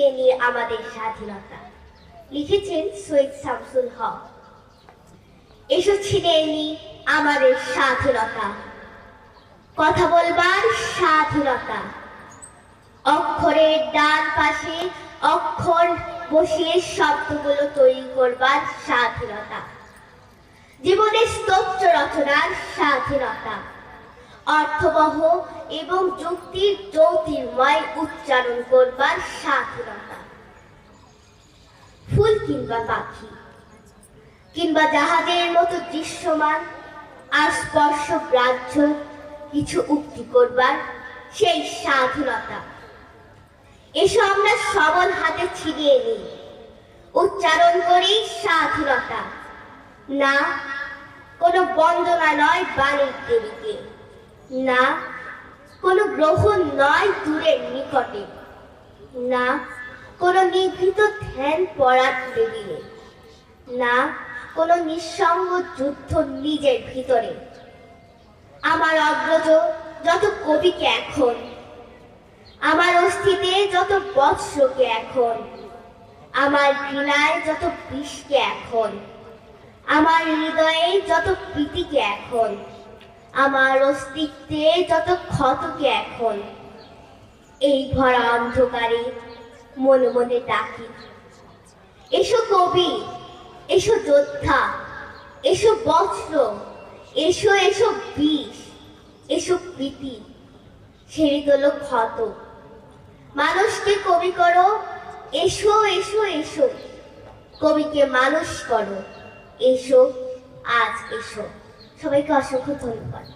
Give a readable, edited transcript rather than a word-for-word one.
ছিনিয়ে নিয়ে আমাদের স্বাধীনতা। লিখেছেন সৈয়দ শামসুল হক। এসো ছিনিয়ে নি আমাদের স্বাধীনতা, কথা বলবার স্বাধীনতা, অক্ষরের ডান পাশে অক্ষর বসিয়ে শব্দগুলো তৈরি করবার স্বাধীনতা, জীবনের স্তোত্র রচনার স্বাধীনতা, অর্থবহ এবং যুক্তির জ্যোতির্ময় উচ্চারণ করবার স্বাধীনতা। ফুল কিংবা পাখি কিংবা জাহাজের মতো দৃশ্যমান আর স্পর্শগ্রাহ্য কিছু উক্তি করবার সেই স্বাধীনতা। এসো আমরা সবল হাতে ছিনিয়ে নিই, উচ্চারণ করি স্বাধীনতা। না কোনো বন্দনা নয় বাণীর দেবীকে, না কোনো গ্রহণ নয় দূরের নিকটে, না কোনো নিভৃত ধ্যান পড়ার টেবিলে, না কোনো নিঃসঙ্গ যুদ্ধ নিজের ভিতরে। আমার অগ্রজ যত কবিকে এখন, আমার অস্থিতে যত বৎসকে এখন, আমার ঘৃণায় যত বিষকে এখন, আমার হৃদয়ে যত প্রীতিকে এখন, আমার অস্তিত্বে যত ক্ষতকে এখন, এই ভরা অন্ধকারে মনে মনে ডাকি, এসো কবি, এসো যোদ্ধা, এসো বজ্র, এসো এসো বিষ, এসো প্রীতি, ছেড়ে তোলো ক্ষত, মানুষকে কবি করো, এসো এসো এসো, কবিকে মানুষ করো, এসো আজ এসো। সবাইকে অসংখ্য ধন্যবাদ।